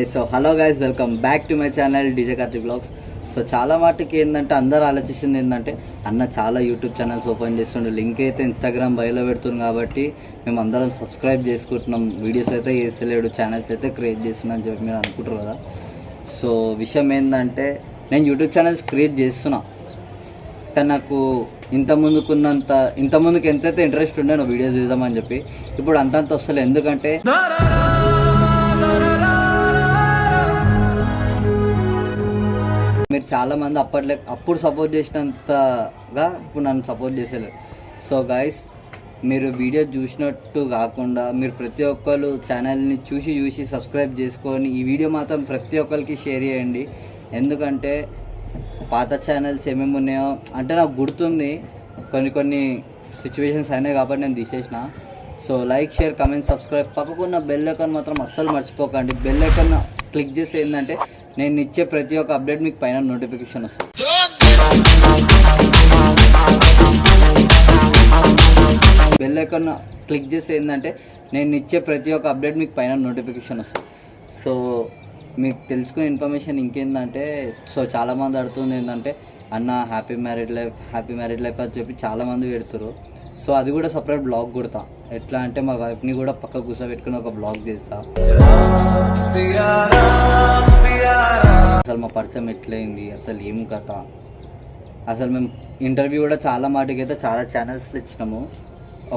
So hello guys, welcome back to my channel DJ Karthik blogs. So చాలా వాటికి ఏంటంటే అందరూ ఆలోచిస్తుంది ఏంటంటే అన్న చాలా యూట్యూబ్ ఛానల్స్ ఓపెన్ చేస్తుండే, లింక్ అయితే ఇన్స్టాగ్రామ్ బయోలో పెడుతుంది కాబట్టి మేము అందరం సబ్స్క్రైబ్ చేసుకుంటున్నాం, వీడియోస్ అయితే వేసలేడు, ఛానల్స్ అయితే క్రియేట్ చేస్తున్నాం అని చెప్పి మీరు అనుకుంటారు కదా. సో విషయం ఏంటంటే నేను యూట్యూబ్ ఛానల్స్ క్రియేట్ చేస్తున్నా, కానీ నాకు ఇంతకుముందుకు ఎంతైతే ఇంట్రెస్ట్ ఉండే నా వీడియోస్ తీద్దామని చెప్పి ఇప్పుడు అంతంత వస్తలే. ఎందుకంటే మీరు చాలామంది అప్పుడు సపోర్ట్ చేసినంతగా ఇప్పుడు నన్ను సపోర్ట్ చేసేలేదు. సో గైస్, మీరు వీడియో చూసినట్టు కాకుండా మీరు ప్రతి ఒక్కరు ఛానల్ని చూసి సబ్స్క్రైబ్ చేసుకొని ఈ వీడియో మాత్రం ప్రతి ఒక్కరికి షేర్ చేయండి. ఎందుకంటే పాత ఛానల్స్ ఏమేమి ఉన్నాయో అంటే నాకు గుర్తుంది, కొన్ని సిచ్యువేషన్స్ అయినాయి కాబట్టి నేను తీసేసిన. So like, share, comment, subscribe, పక్కకున్న బెల్ ఐకాన్ మాత్రం అస్సలు మర్చిపోకండి. బెల్ ఐకాన్ క్లిక్ చేసి ఏంటంటే నేను ఇచ్చే ప్రతి ఒక్క అప్డేట్ మీకు పైన నోటిఫికేషన్ వస్తుంది. బెల్ ఐకాన్ క్లిక్ చేసి ఏంటంటే నేను ఇచ్చే ప్రతి ఒక్క అప్డేట్ మీకు పైన నోటిఫికేషన్ వస్తుంది. సో మీకు తెలుసుకునే ఇన్ఫర్మేషన్ ఇంకేంటంటే, సో చాలామంది అడుగుతుంది ఏంటంటే అన్న హ్యాపీ మ్యారీడ్ లైఫ్ అని చెప్పి చాలామంది పెడతారు. సో అది కూడా సపరేట్ బ్లాగ్ కొడతా. ఎట్లా అంటే మా వైఫ్ని కూడా పక్క కూర్చోబెట్టుకుని ఒక బ్లాగ్ చేస్తా. అసలు మా పరిచయం ఎట్లయింది, అసలు ఏం కథ, అసలు మేము ఇంటర్వ్యూ కూడా చాలా మాటకైతే చాలా ఛానల్స్లో ఇచ్చినాము.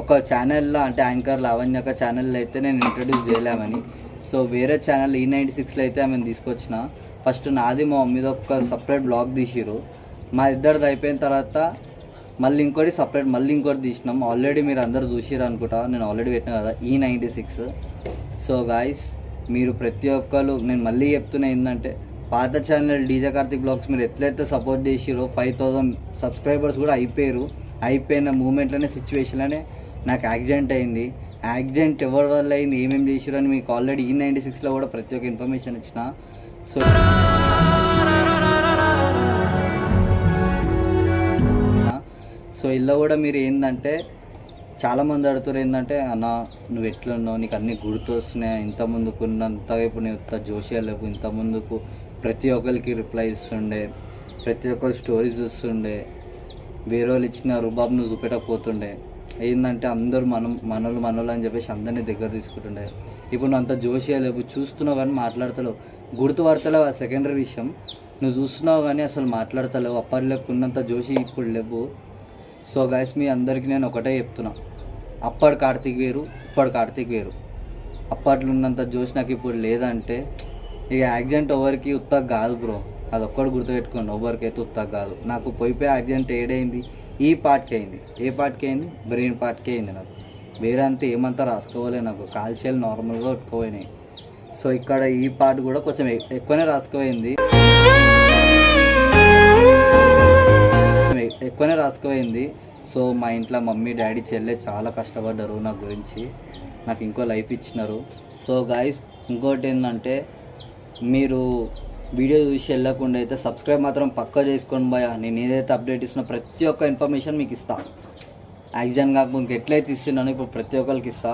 ఒక ఛానల్లో అంటే యాంకర్ లావణ్యక ఛానల్లో అయితే నేను ఇంట్రడ్యూస్ చేయలేమని, సో వేరే ఛానల్ E96లో అయితే ఆమెను తీసుకొచ్చిన. ఫస్ట్ నాది మా మమ్మీది ఒక సపరేట్ బ్లాగ్ తీసిరు, మా ఇద్దరిది అయిపోయిన తర్వాత మళ్ళీ ఇంకోటి తీసినాం. ఆల్రెడీ మీరు అందరూ చూసిరు అనుకుంటా, నేను ఆల్రెడీ పెట్టినా కదా E96. సో గాయస్, మీరు ప్రతి ఒక్కరు, నేను మళ్ళీ చెప్తున్నా ఏంటంటే పాత ఛానల్ డీజే కార్తిక్ బ్లాగ్స్ మీరు ఎట్లయితే సపోర్ట్ చేసిరో 5000 సబ్స్క్రైబర్స్ కూడా అయిపోయిన మూమెంట్లోనే సిచ్యువేషన్లోనే నాకు యాక్సిడెంట్ అయింది. యాక్సిడెంట్ ఎవరి వల్ల అయింది, ఏమేమి చేసిరో అని మీకు ఆల్రెడీ E96లో కూడా ప్రతి ఒక్క ఇన్ఫర్మేషన్ ఇచ్చిన. సో ఇలా కూడా మీరు ఏంటంటే చాలామంది అడుగుతారు ఏంటంటే అన్న నువ్వు ఎట్లున్నావు, నీకు అన్నీ గుర్తు వస్తున్నాయి, ఇంత ముందుకు ఉన్నంతగా ఇప్పుడు నేను జోషియా లేవు, ఇంత ముందుకు ప్రతి ఒక్కరికి రిప్లై ఇస్తుండే, ప్రతి ఒక్కరు స్టోరీస్ చూస్తుండే, వేరే వాళ్ళు ఇచ్చిన రుబాబ్ నువ్వు చూపెట్టకపోతుండే, ఏంటంటే అందరూ మనోళ్ళు అని చెప్పేసి అందరినీ దగ్గర తీసుకుంటుండే. ఇప్పుడు నువ్వు అంత జోషియా లేవు, చూస్తున్నావు కానీ మాట్లాడతలేవు, గుర్తుపడతలేవు, ఆ సెకండరీ విషయం. నువ్వు చూస్తున్నావు కానీ అసలు మాట్లాడతలేవు, అప్పటిలోకి ఉన్నంత జోషి ఇప్పుడు లేవు. సో గైస్, మీ అందరికీ నేను ఒకటే చెప్తున్నా, అప్పటి కార్తీక్ వేరు, ఇప్పటి కార్తీక్ వేరు. అప్పట్లో ఉన్నంత జోష్ నాకు ఇప్పుడు లేదంటే ఇక యాక్సిడెంట్ ఎవరికి ఉత్తగా కాదు బ్రో, అది ఒక్కటి గుర్తుపెట్టుకోండి, ఎవరికైతే ఉత్తగా కాదు. నాకు పోయిపోయి యాక్సిడెంట్ ఏడైంది, ఈ పార్ట్కి అయింది. ఏ పార్ట్కి అయింది? బ్రెయిన్ పార్ట్కి అయింది. నాకు వేరే అంతా ఏమంతా రాసుకోవాలి, నాకు కాల్చేలు నార్మల్గా కొట్టుకుపోయినాయి. సో ఇక్కడ ఈ పార్ట్ కూడా కొంచెం ఎక్కువనే రాసుకుపోయింది. సో మా ఇంట్లో మమ్మీ, డాడీ, చెల్లె చాలా కష్టపడ్డారు నా గురించి, నాకు ఇంకో లైఫ్ ఇచ్చినారు. సో గాయస్, ఇంకోటి ఏంటంటే మీరు వీడియో చూసి వెళ్ళకుండా అయితే సబ్స్క్రైబ్ మాత్రం పక్కా చేసుకోండి భయ. నేను ఏదైతే అప్డేట్ ఇస్తున్నా ప్రతి ఒక్క ఇన్ఫర్మేషన్ మీకు ఇస్తా. యాక్సిడెంట్ కాకపోతే ఎట్లయితే ఇస్తున్నానో ఇప్పుడు ప్రతి ఒక్కరికి ఇస్తా.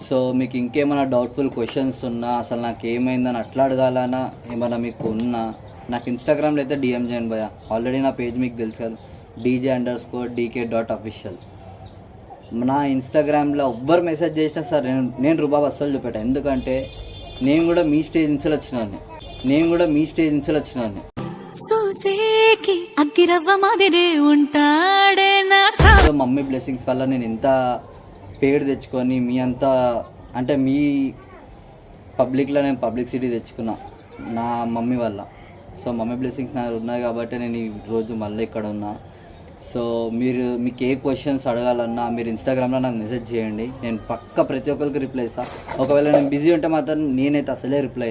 సో మీకు ఇంకేమైనా డౌట్ఫుల్ క్వశ్చన్స్ ఉన్నా, అసలు నాకు ఏమైందని అట్లా అడగాలన్నా ఏమైనా మీకు ఉన్నా నాకు ఇన్స్టాగ్రామ్లో అయితే DM చేయండి భయ. ఆల్రెడీ నా పేజ్ మీకు తెలుసు కదా, DJ_DK.official. నా ఇన్స్టాగ్రామ్లో ఎవ్వరు మెసేజ్ చేసినా సార్ నేను రుబాబ్ అస్సలు చూపెట్టా. ఎందుకంటే నేను కూడా మీ స్టేజ్ నుంచి వచ్చినాను. మమ్మీ బ్లెస్సింగ్స్ వల్ల నేను ఇంత పేరు తెచ్చుకొని మీ అంతా అంటే మీ పబ్లిక్లో నేను పబ్లిసిటీ తెచ్చుకున్నా నా మమ్మీ వల్ల. సో మమ్మీ బ్లెస్సింగ్స్ నాకు ఉన్నాయి కాబట్టి నేను ఈ రోజు మళ్ళీ ఇక్కడ ఉన్నా. సో మీకు ఏ క్వశ్చన్స్ అడగాలన్నా మీరు ఇన్స్టాగ్రామ్లో నాకు మెసేజ్ చేయండి, నేను పక్క ప్రతి ఒక్కరికి రిప్లై ఇస్తాను. ఒకవేళ నేను బిజీ ఉంటే మాత్రం నేనైతే అసలే రిప్లై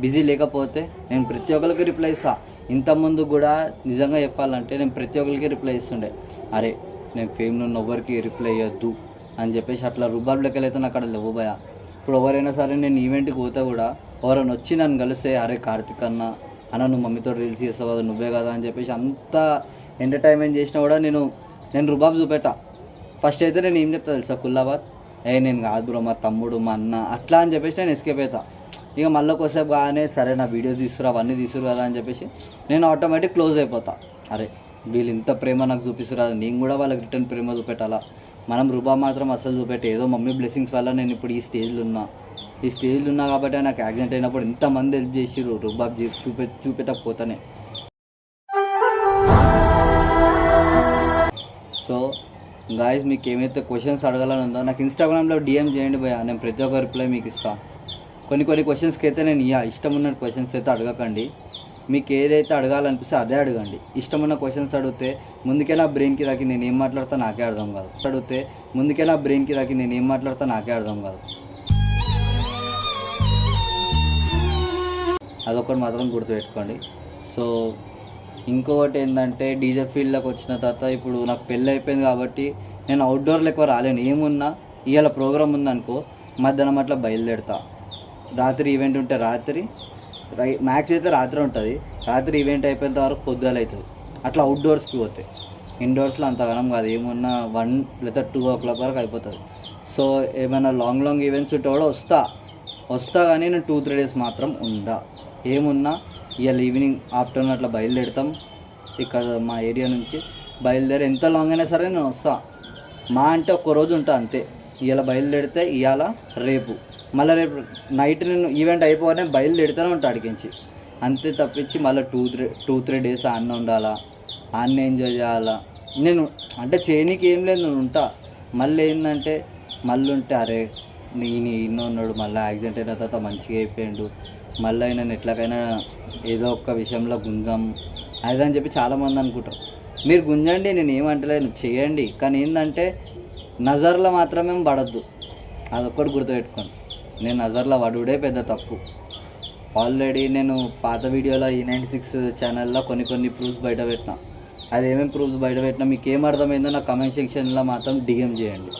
బిజీ లేకపోతే నేను ప్రతి ఒక్కరికి రిప్లై ఇస్తాను. ఇంతకుముందు కూడా నిజంగా చెప్పాలంటే నేను ప్రతి ఒక్కరికి రిప్లై ఇస్తుండే, అరే నేను ఫేమ్లో ఉన్న ఎవరికి రిప్లై ఇవ్వద్దు అని చెప్పేసి అట్లా రుబాబ్ లెక్కలైతే నాకు అక్కడ లేవు భయ. ఇప్పుడు ఎవరైనా సరే నేను ఈవెంట్కి పోతే కూడా ఎవరైనా వచ్చి నన్ను కలిస్తే అరే కార్తిక్ అన్న నువ్వు మమ్మీతో రీల్స్ చేస్తావు కదా, నువ్వే కదా అని చెప్పేసి అంత ఎంటర్టైన్మెంట్ చేసినా కూడా నేను రుబాబ్ చూపెట్టా. ఫస్ట్ అయితే నేను ఏం చెప్తా తెలుసా, కుల్లాబాద్ నేను కాదు బ్రో, మా తమ్ముడు, మా అన్న అట్లా అని చెప్పేసి నేను ఎస్కేప్ అవుతా. ఇక మళ్ళీ ఒకసేపు కానీ సరే నా వీడియోస్ తీసుకురు అవన్నీ తీసుకురు కదా అని చెప్పేసి నేను ఆటోమేటిక్ క్లోజ్ అయిపోతా. అరే వీళ్ళు ఇంత ప్రేమ నాకు చూపిస్తారు కదా, నేను కూడా వాళ్ళకి రిటర్న్ ప్రేమ చూపెట్టాలా. మనం రూబాబ్ మాత్రం అసలు చూపెట్టే, ఏదో మమ్మీ బ్లెస్సింగ్స్ వల్ల నేను ఇప్పుడు ఈ స్టేజ్లో ఉన్నా కాబట్టి నాకు యాక్సిడెంట్ అయినప్పుడు ఇంతమంది హెల్ప్ చేసిర్రు. రూబాబ్ చూపెట్టకపోతానే. సో గాయస్, మీకు ఏమైతే క్వశ్చన్స్ అడగాలని ఉందో నాకు ఇన్స్టాగ్రామ్లో డిఎం చేయండి భయ్యా, నేను ప్రతి ఒక్క రిప్లై మీకు ఇస్తాను. కొన్ని క్వశ్చన్స్కి అయితే నేను ఇష్టం ఉన్న క్వశ్చన్స్ అయితే అడగకండి. మీకు ఏదైతే అడగాలనిపిస్తే అదే అడగండి. ఇష్టమున్న క్వశ్చన్స్ అడిగితే ముందుకే నా బ్రెయిన్కి దాకి నేను ఏం మాట్లాడతా నాకే అర్థం కాదు. అదొకటి మాత్రం గుర్తుపెట్టుకోండి. సో ఇంకొకటి ఏంటంటే డీజే ఫీల్డ్లోకి వచ్చిన తర్వాత ఇప్పుడు నాకు పెళ్ళి అయిపోయింది కాబట్టి నేను అవుట్డోర్లో ఎక్కువ రాలేను. ఏమున్నా ఇవాళ ప్రోగ్రామ్ ఉందనుకో మధ్యాహ్నం అట్లా బయలుదేరుతా. రాత్రి ఈవెంట్ ఉంటే రాత్రి, మ్యాక్స్ అయితే రాత్రి ఉంటుంది. రాత్రి ఈవెంట్ అయిపోయేంత వరకు పొద్దుగాల అవుతుంది. అట్లా అవుట్డోర్స్కి పోతే, ఇండోర్స్లో అంతగానం కాదు, ఏమున్నా 1 లేదా 2 o'clock వరకు అయిపోతుంది. సో ఏమైనా లాంగ్ ఈవెంట్స్ ఉంటే కూడా వస్తా కానీ నేను 2-3 days మాత్రం ఉండా. ఏమున్నా ఇవాళ ఈవినింగ్ ఆఫ్టర్నూన్ అట్లా బయలుదేరుతాం. ఇక్కడ మా ఏరియా నుంచి బయలుదేరి ఎంత లాంగ్ అయినా సరే నేను వస్తా. మా అంటే ఒక్క రోజు ఉంటా అంతే. ఇవాళ బయలుదేరితే ఇవాళ రేపు మళ్ళీ రేపు నైట్ నేను ఈవెంట్ అయిపోగానే బయలుదేరుతూనే ఉంటా అడిగించి. అంతే తప్పించి మళ్ళీ 2-3 days ఆన్న ఉండాలా, ఆన్న ఎంజాయ్ చేయాలా. నేను అంటే చేయనీకి ఏం లేదు, నేను ఉంటా. మళ్ళీ ఏంటంటే మళ్ళీ ఉంటే అరే నేను ఇన్నో ఉన్నాడు, మళ్ళీ యాక్సిడెంట్ అయిన తర్వాత మంచిగా అయిపోయాడు, మళ్ళీ నేను ఎట్లాగైనా ఏదో ఒక్క విషయంలో గుంజాం అదని చెప్పి చాలామంది అనుకుంటారు. మీరు గుంజండి, నేను ఏమంటలేను, చేయండి. కానీ ఏంటంటే నజర్లో మాత్రమే పడద్దు, అదొక్కటి గుర్తుపెట్టుకోండి. నేను నజర్లో పడుడే పెద్ద తప్పు. ఆల్రెడీ నేను పాత వీడియోలో E96 ఛానల్లో కొన్ని ప్రూఫ్స్ బయట పెట్టినా. అది ఏమేమి ప్రూఫ్స్ బయట పెట్టినా మీకు ఏం అర్థమైందో నా కమెంట్ సెక్షన్లో మాత్రం డిఎం చేయండి.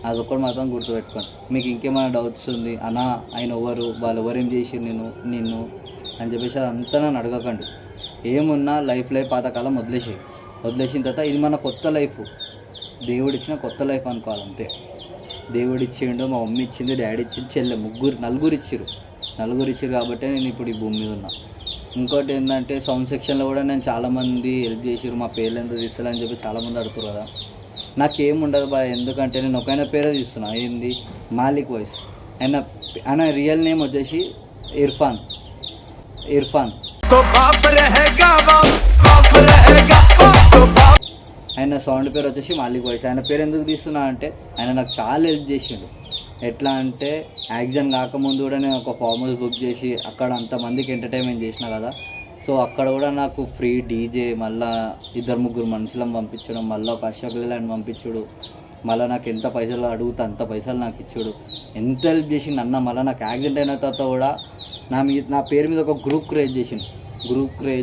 అదొక్కటి మాత్రం గుర్తుపెట్టుకోండి. మీకు ఇంకేమైనా డౌట్స్ ఉంది అన్నా ఆయన వాళ్ళు ఎవరేం చేసి నిన్ను అని చెప్పేసి అదంతా నన్ను అడగకండి. ఏమున్నా లైఫ్ పాతకాలం వదిలేసిన తర్వాత ఇది మన కొత్త లైఫ్, దేవుడిచ్చిన కొత్త లైఫ్ అనుకోవాలి అంతే. దేవుడు ఇచ్చిండు, మా మమ్మీ ఇచ్చింది, డాడీ ఇచ్చింది, చెల్లె, నలుగురు ఇచ్చిరు కాబట్టి నేను ఇప్పుడు ఈ భూమి మీద ఉన్నా. ఇంకోటి ఏంటంటే సౌండ్ సెక్షన్లో కూడా నేను చాలామంది హెల్ప్ చేసిరు, మా పేర్లు ఎంత తీస్తారు అని చెప్పి చాలామంది అడుగుతారు కదా. నాకేముండదు బాయ్, ఎందుకంటే నేను ఒకైనా పేరే తీస్తున్నా, ఏంది మాలిక్ వాయిస్. ఆయన రియల్ నేమ్ వచ్చేసి ఇర్ఫాన్. ఆయన సౌండ్ పేరు వచ్చేసి మాలిక్ వాయిస్. ఆయన పేరు ఎందుకు తీస్తున్నా అంటే ఆయన నాకు చాలా హెల్ప్ చేసిండు. ఎట్లా అంటే యాక్సిడెంట్ కాకముందు కూడా నేను ఒక ఫామ్ హౌస్ బుక్ చేసి అక్కడ అంతమందికి ఎంటర్టైన్మెంట్ చేసిన కదా. సో అక్కడ కూడా నాకు ఫ్రీ డీజే, మళ్ళీ 2-3 మనుషులను పంపించడం, మళ్ళీ ఒక అశోక్ లేలాండ్ పంపించుడు, మళ్ళీ నాకు ఎంత పైసలు అడుగుతా అంత పైసలు నాకు ఇచ్చాడు. ఎంత హెల్ప్ చేసిండు అన్న. మళ్ళీ నాకు యాక్సిడెంట్ అయిన తర్వాత కూడా నా పేరు మీద ఒక గ్రూప్ క్రియేట్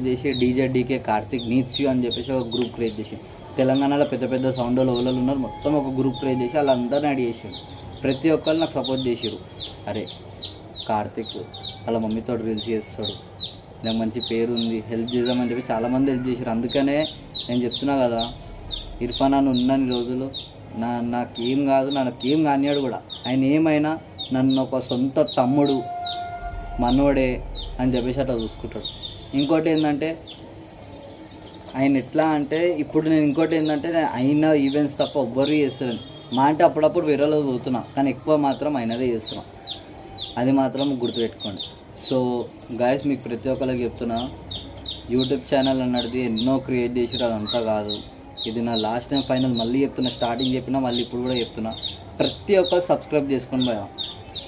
చేసి DJ DK Karthik needs you అని చెప్పేసి ఒక గ్రూప్ క్రియేట్ చేసి, తెలంగాణలో పెద్ద సౌండ్ వాళ్ళు ఉన్నారు, మొత్తం ఒక గ్రూప్ క్రియేట్ చేసి వాళ్ళందరినీ యాడ్ చేసాడు. ప్రతి ఒక్కరు నాకు సపోర్ట్ చేసారు. అరే కార్తిక్ వాళ్ళ మమ్మీతో రీల్స్ చేస్తాడు, నాకు మంచి పేరు ఉంది, హెల్ప్ చేద్దామని చెప్పి చాలామంది హెల్ప్ చేశారు. అందుకనే నేను చెప్తున్నా కదా, ఇర్ఫాన్ అని ఉన్నన్ని రోజులు నాకేం కాదు, నాకేం కానియాడు కూడా. ఆయన ఏమైనా నన్ను ఒక సొంత తమ్ముడు, మనోడే అని చెప్పేసి అట్లా చూసుకుంటాడు. ఇంకోటి ఏంటంటే ఆయన ఎట్లా అంటే ఇప్పుడు నేను అయిన ఈవెంట్స్ తప్ప ఎవ్వరు చేస్తాను. మా అంటే అప్పుడప్పుడు వేరేలో పోతున్నా, కానీ ఎక్కువ మాత్రం అయినదే చేస్తున్నా. అది మాత్రం గుర్తుపెట్టుకోండి. సో గాయస్, మీకు ప్రతి ఒక్కరికి చెప్తున్నా, యూట్యూబ్ ఛానల్ అన్నది ఎన్నో క్రియేట్ చేసి అదంతా కాదు. ఇది నా లాస్ట్ టైం ఫైనల్, మళ్ళీ చెప్తున్నా, స్టార్టింగ్ చెప్పినా మళ్ళీ ఇప్పుడు కూడా చెప్తున్నా, ప్రతి ఒక్కరు సబ్స్క్రైబ్ చేసుకొని పోయా.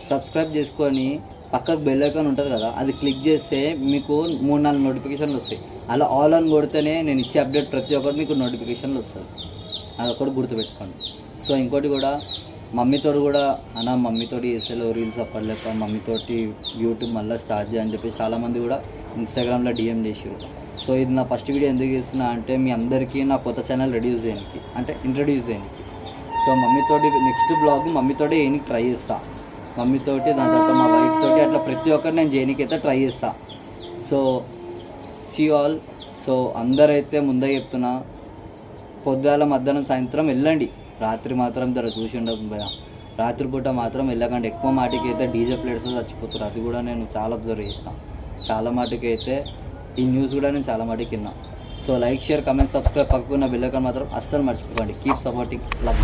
సబ్స్క్రైబ్ చేసుకొని పక్కకు బెల్ ఐకాన్ ఉంటుంది కదా, అది క్లిక్ చేస్తే మీకు 3-4 నోటిఫికేషన్లు వస్తాయి. అలా ఆల్ అని కొడితేనే నేను ఇచ్చే అప్డేట్ ప్రతి ఒక్కరు మీకు నోటిఫికేషన్లు వస్తుంది. అదొకటి గుర్తుపెట్టుకోండి. సో ఇంకోటి కూడా, మమ్మీతోటి కూడా మమ్మీతోటి చేసేలో రీల్స్ అప్పట్లేక మమ్మీతోటి యూట్యూబ్ మళ్ళీ స్టార్ట్ చేయని చెప్పి చాలామంది కూడా ఇన్స్టాగ్రామ్లో డిఎం చేసారు. సో ఇది నా ఫస్ట్ వీడియో ఎందుకు చేస్తున్నా అంటే మీ అందరికీ నా కొత్త ఛానల్ ఇంట్రడ్యూస్ చేయడానికి. సో మమ్మీతోటి నెక్స్ట్ బ్లాగ్ మమ్మీతోటి చేయడానికి ట్రై చేస్తా. మమ్మీతోటి, దాని తర్వాత మా వైఫ్ తోటి, అట్లా ప్రతి ఒక్కరు నేను చేయడానికి అయితే ట్రై చేస్తా. So see all. సో అందరైతే ముందే చెప్తున్నా, పొద్దుగాల మధ్యాహ్నం సాయంత్రం వెళ్ళండి, రాత్రి మాత్రం చూసి ఉండదు భయ. రాత్రిపూట మాత్రం వెళ్ళకండి. ఎక్కువ మాటికి అయితే డీజే ప్లేయర్స్ చచ్చిపోతారు. అది కూడా నేను చాలా అబ్జర్వ్ చేసిన. చాలా మాటికి అయితే ఈ న్యూస్ కూడా నేను చాలా మాటికి విన్నా. So like, share, comment, subscribe, పక్కకున్న బెల్ ఐకాన్ మాత్రం అస్సలు మర్చిపోకండి. Keep supporting, love.